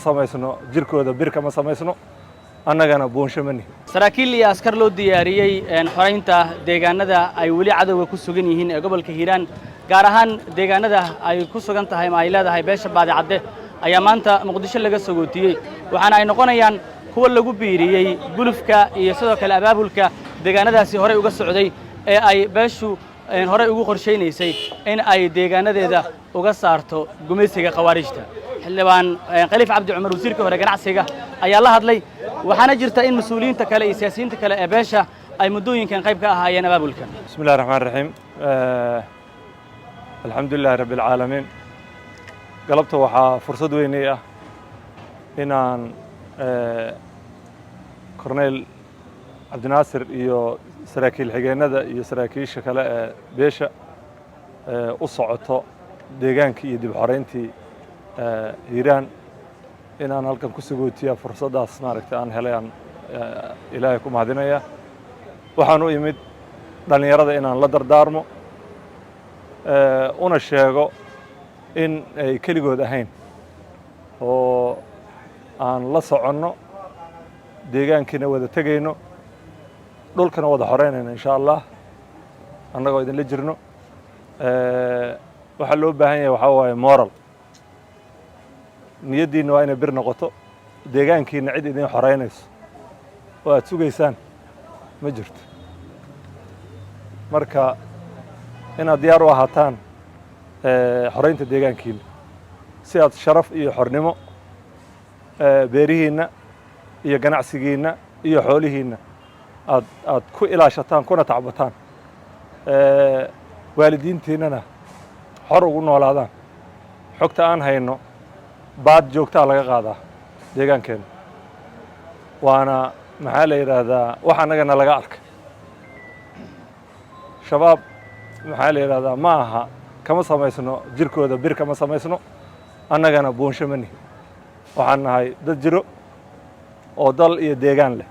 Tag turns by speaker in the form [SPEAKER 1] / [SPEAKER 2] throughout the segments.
[SPEAKER 1] samaysno jirkooda bir kama samaysno annagana boonshamani
[SPEAKER 2] saraakiil iyo askar loo diyaariyay xoreynta deegaanada ay wali cadawga ku sugan yihiin ee gobolka Hiiraan gaar ahaan deegaanada ay ku sugan tahay ma ay leedahay beesha Baadicadde ayaa maanta Muqdisho laga sagootiyay waxaana ay noqonayaan kuwa lagu biiriyay gulufka iyo sidoo kale abaabulka deegaanadaasi hore uga socday ee ay beeshu hore ugu qorsheynaysay in ay deegaanadeeda uga saarto gumeysiga khawaarijta xildhibaan Khaliif Cabdi Cumar wasiirka hore ganacsiga ayaa la hadlay waxaana jirta in mas'uuliyiinta kale iyo siyaasiyiinta kale ee beesha ay muddooyinkan qayb ka ahaayeen abaabulka
[SPEAKER 1] bismillaahir rahmaanir rahiim alxamdulilaahi rabbil caalamiin galabta waxaa fursad weyn ah inaan korneyl cabdinaasir iyo saraakiil xigeenada iyo saraakiisha kale ee beesha u socoto deegaankii iyo dib xoreyntii Hiiraan inaan halkan ku sagootiya fursadaas maaragtay aan helay aan ilaahay ku mahadinaya waxaan u imid dhalinyarada inaan la dardaarmo una sheego in ay keligood ahayn oo aan la soconno deegaankiina wada tegayno dhulkana wada xoreynayno insha Allah annagoo idin la jirno waxa loo baahan yahay waxa waaye moral niyadiina waa inay bir noqoto deegaankiina cid idin xoreynayso oo aad sugaysaan ma jirto marka inaad diyaar u ahaataan xoreynta deegaankiina si aad sharaf iyo xornimo beerihiina iyo ganacsigiina iyo xoolihiina aad ku ilaashataan kuna tacbataan waalidiintiinana xor ugu noolaadaan xogta aan hayno baad joogtaa laga qaadaa deegaankeena waana maxaa la yiraahdaa wax annagana laga arkay shabaab maxaa la yiraahdaa ma aha kama samaysno jirkooda bir kama samaysno annagana boonshamani waxaan nahay dad jiro oo dal iyo deegaan leh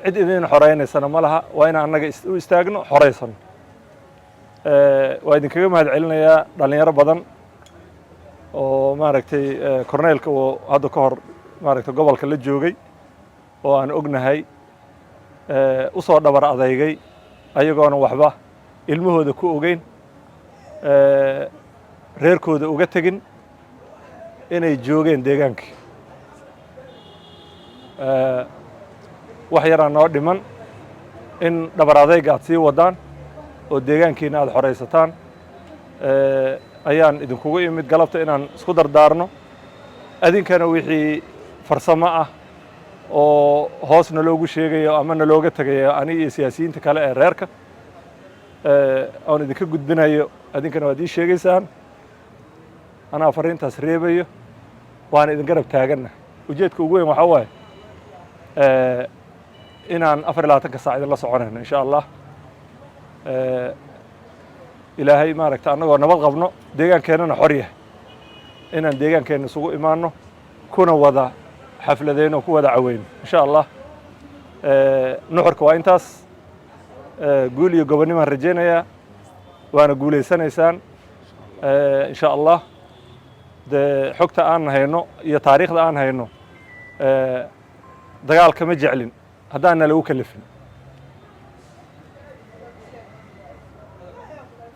[SPEAKER 1] cid idin xoreynaysan ma laha waa in annaga u istaagno xoreysano waa idinkaga mahad celinayaa dhalinyaro badan oo maaragtay korneelka uu hadda ka hor maaragtay gobolka la joogay oo aan ognahay u soo dhabar adeygay ayagoona waxba ilmahooda ku ogeyn reerkooda uga tegin inay joogeen deegaankii wax yaraa noo dhiman in dhabar adeyga aad sii wadaan oo deegaankiina aad xoreysataan ayaan idinkugu imid galabta inaan isku dardaarno adinkana wixii farsamo ah oo hoos naloogu sheegayo ama nalooga tegayo ani iyo siyaasiyiinta kale ee reerka aan idinka gudbinayo adinkana waad ii sheegaysaan anaa fariintaas reebayo waana idin garab taaganna ujeedka ugu weyn waxaa waaye inaan 24 saac idin la soconayno insha Allah ilaahay maaragtay annagoo nabad qabno deegaankeenana xor yahay inaan deegaankeena isugu imaano kuna wada xafladeyno ku wada caweyno insha Allah nuxurka waa intaas guul iyo gobonimo rajeenaya waana guuleysanaysaan insha Allah de xogta aan hayno iyo taariikhda aan hayno dagaalka ma jeclin haddaan lagu kalifin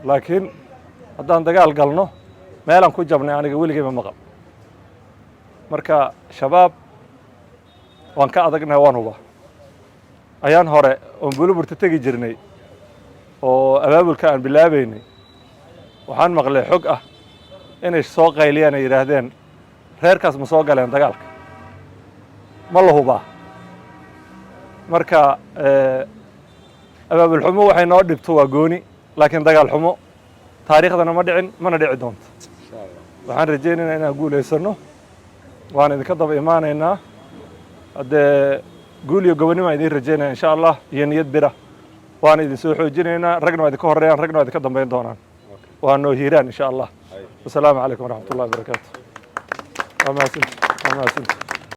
[SPEAKER 1] laakiin haddaan dagaal galno meelaan ku jabnay aniga weligay ma maqal marka shabaab waan ka adagnahay waan huba ayaan hore oon buluburta tegi jirnay oo abaabulka aan bilaabaynay waxaan maqlay xog ah inay soo qayliyaan ay yidhaahdeen reerkaas ma soo galeen dagaalka ma la hubaa marka abaabul xumo waxay noo dhibto waa gooni laakiin dagaal xumo taariikhdana ma dhicin mana dhici doonto waxaan rajaynaynaa inaan guuleysano waan idinka daba imaanaynaa haddee guul iyo gobonimo aan idin rajaynaya insha Allah iyo niyad bira waan idin soo xoojinaynaa ragna waa idinka horeeyaan ragna waa idinka dambeyn doonaan waa noo Hiiraan insha Allah wasalaamu calaykum waraxmatullahi wabarakaatuh.